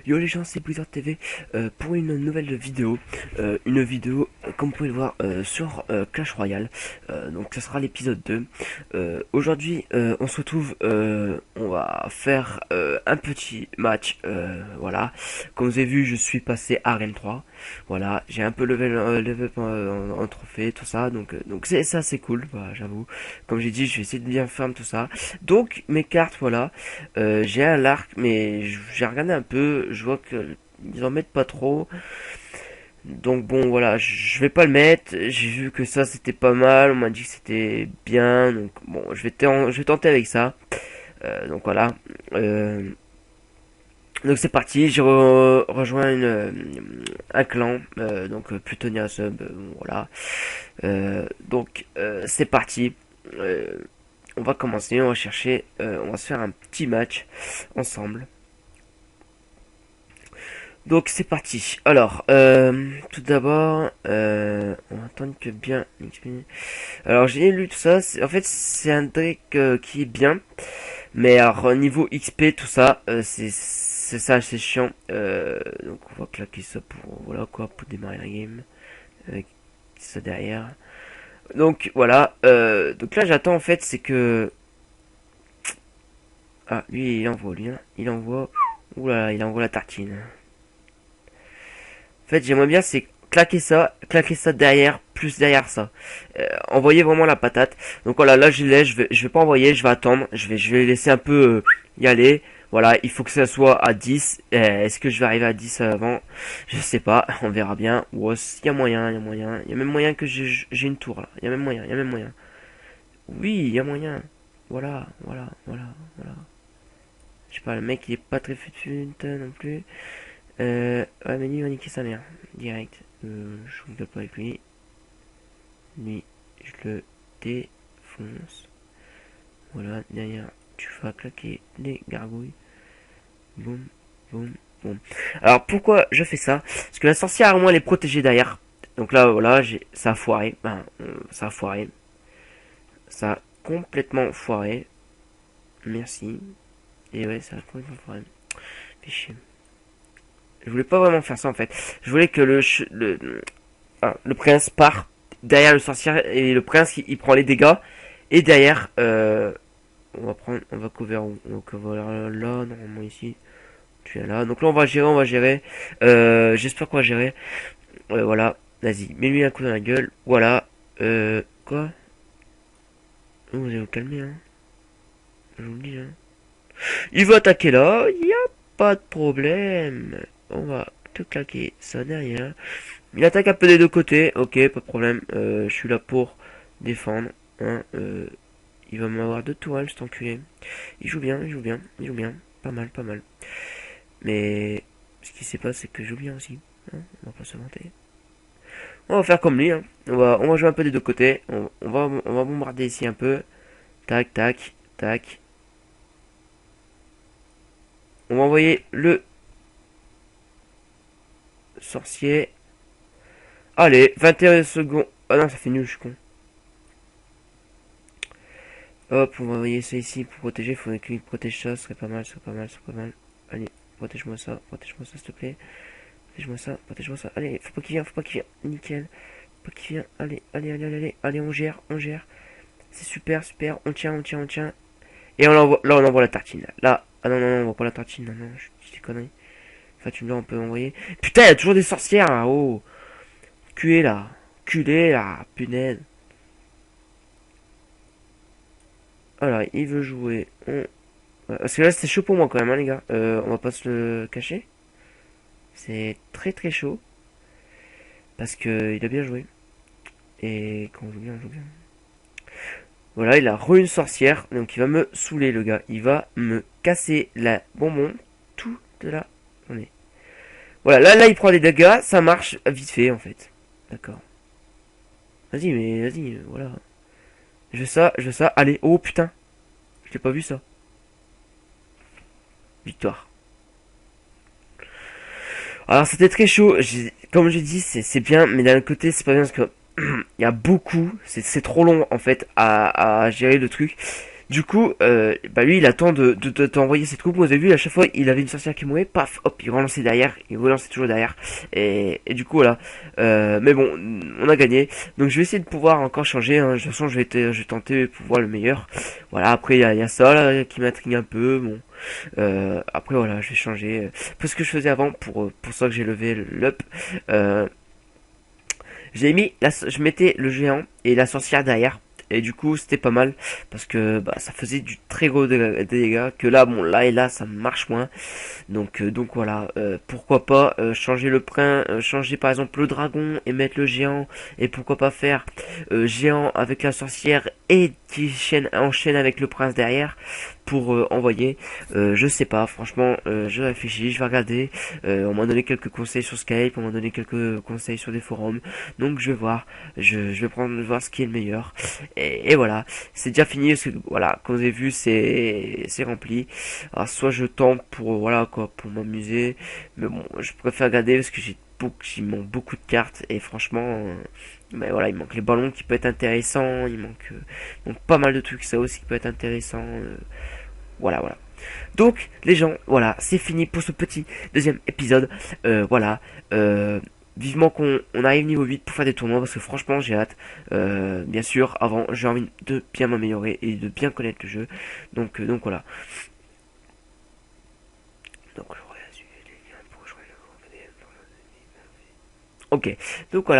Yo les gens, c'est Blizzard TV pour une nouvelle vidéo. Comme vous pouvez le voir sur Clash Royale. Donc ce sera l'épisode 2. Aujourd'hui, on se retrouve, on va faire un petit match. Voilà. Comme vous avez vu, je suis passé à Arène 3. Voilà, j'ai un peu level up en trophée, tout ça. Donc c'est ça, c'est cool, bah, j'avoue. Comme j'ai dit, je vais essayer de bien farm tout ça. Donc mes cartes, voilà. J'ai un Lark, mais j'ai regardé un peu, je vois que ils en mettent pas trop. Donc bon, voilà, je vais pas le mettre. J'ai vu que ça c'était pas mal, on m'a dit que c'était bien. Donc bon, je vais tenter avec ça. Donc voilà. Euh, donc c'est parti, j'ai rejoint un clan, Plutonia Sub, voilà. C'est parti. Euh, on va commencer, on va chercher, on va se faire un petit match ensemble. Donc c'est parti. Alors, tout d'abord, on va attendre que bien. Alors j'ai lu tout ça. En fait, c'est un deck qui est bien, mais alors niveau XP tout ça, c'est ça, c'est chiant. Donc on va claquer ça pour voilà quoi pour démarrer la game avec ça derrière. Donc voilà. Donc là j'attends en fait c'est que lui il envoie lui, hein. Il envoie. Oula, il envoie la tartine. En fait, j'aimerais bien c'est claquer ça derrière, plus derrière ça. Envoyer vraiment la patate. Donc voilà, là je l'ai, je vais pas envoyer, je vais attendre, je vais laisser un peu y aller. Voilà, il faut que ça soit à 10. Est-ce que je vais arriver à 10 avant? Je sais pas, on verra bien. Ouais, il y a moyen, il y a moyen. Il y a même moyen que j'ai une tour là. Il y a même moyen, il y a même moyen. Oui, il y a moyen. Voilà, voilà, voilà, voilà. Je sais pas, le mec il est pas très fut non plus. Ouais, mais lui, il va niquer sa mère. Direct. Je rigole pas avec lui. Lui, je le défonce. Voilà, derrière, tu vas claquer les gargouilles. Boum, boum, boum. Alors, pourquoi je fais ça? Parce que la sorcière, au moins, elle est protégée derrière. Donc là, voilà, ça a foiré. Ça a foiré. Ça a complètement foiré. Merci. Et ouais, ça a complètement foiré. Fais chier. Je voulais pas vraiment faire ça, en fait. Je voulais que le prince part derrière le sorcier et le prince il prend les dégâts et derrière on va couvrir là normalement ici tu es là donc là on va gérer j'espère qu'on va gérer voilà vas-y mets-lui un coup dans la gueule voilà quoi vous allez vous calmer hein je vous le dis hein. Il va attaquer là y a pas de problème on va te claquer ça derrière. Il attaque un peu des deux côtés, ok, pas de problème. Je suis là pour défendre. Hein, il va m'avoir deux tourelles, cet enculé. Il joue bien, il joue bien, il joue bien. Pas mal, pas mal. Mais ce qui s'est passé, c'est que je joue bien aussi. Hein, on va pas se vanter. On va faire comme lui. Hein. On va jouer un peu des deux côtés. On va bombarder ici un peu. Tac, tac, tac. On va envoyer le sorcier. Allez, 21 secondes. Ah non, ça fait nul, je suis con. Hop, on va envoyer ça ici pour protéger. Il faudrait qu'il protège ça. Ce serait pas mal, ce serait pas mal, ce serait pas mal. Allez, protège-moi ça, s'il te plaît. Protège-moi ça, protège-moi ça. Allez, faut pas qu'il vienne, faut pas qu'il vienne. Nickel. Faut pas qu'il vienne. Allez, allez, allez, allez, allez. Allez, on gère, on gère. C'est super, super. On tient, on tient, on tient. Et on envoie, là, on envoie la tartine. Là. Ah non, non, non, on voit pas la tartine. Non, non, je dis des conneries. Enfin, tu me on peut envoyer. Putain, il y a toujours des sorcières là. Oh. Culé là. Culé là. Punaise. Alors, il veut jouer. Parce que là, c'est chaud pour moi quand même, hein, les gars. On va pas se le cacher. C'est très très chaud. Parce que il a bien joué. Et quand on joue bien, on joue bien. Voilà, il a une sorcière. Donc il va me saouler, le gars. Il va me casser la bonbon toute la journée. Voilà, là il prend des dégâts. Ça marche vite fait, en fait. D'accord. Vas-y, mais vas-y, voilà. Je veux ça, je veux ça. Allez, oh putain. Je t'ai pas vu ça. Victoire. Alors c'était très chaud, comme j'ai dit c'est bien, mais d'un côté c'est pas bien parce que il y a beaucoup, c'est trop long en fait à gérer le truc. Du coup, bah lui, il attend de t'envoyer cette coupe. Vous avez vu, à chaque fois, il avait une sorcière qui mourait, paf, hop, il relançait derrière, il relançait toujours derrière. Et du coup, voilà. Mais bon, on a gagné. Donc, je vais essayer de pouvoir encore changer. Hein. De toute façon, je vais tenter pour voir le meilleur. Voilà, après, il y a ça là, qui m'intrigue un peu. Bon. Après, voilà, je vais changer. Un peu ce que je faisais avant pour ça que j'ai levé l'up. Euh, je mettais le géant et la sorcière derrière. Et du coup, c'était pas mal parce que bah, ça faisait du très gros dégâts. Que là, bon, là et là, ça marche moins. Donc voilà, pourquoi pas changer le prince, changer par exemple le dragon et mettre le géant, et pourquoi pas faire géant avec la sorcière et qui enchaîne avec le prince derrière pour envoyer. Je sais pas, franchement, je réfléchis, je vais regarder. On m'a donné quelques conseils sur Skype, on m'a donné quelques conseils sur des forums, donc je vais voir, je vais prendre voir ce qui est le meilleur. Et voilà, c'est déjà fini parce que voilà, comme vous avez vu, c'est rempli. Alors soit je tente pour voilà quoi, pour m'amuser, mais bon, je préfère regarder parce que il manque beaucoup de cartes et franchement, mais voilà, il manque les ballons qui peut être intéressant, il manque pas mal de trucs ça aussi qui peut être intéressant. Voilà. Donc les gens, voilà, c'est fini pour ce petit deuxième épisode. Voilà. Vivement qu'on arrive niveau 8 pour faire des tournois parce que franchement j'ai hâte. Bien sûr, avant j'ai envie de bien m'améliorer et de bien connaître le jeu. Donc voilà. Donc, ok, donc voilà.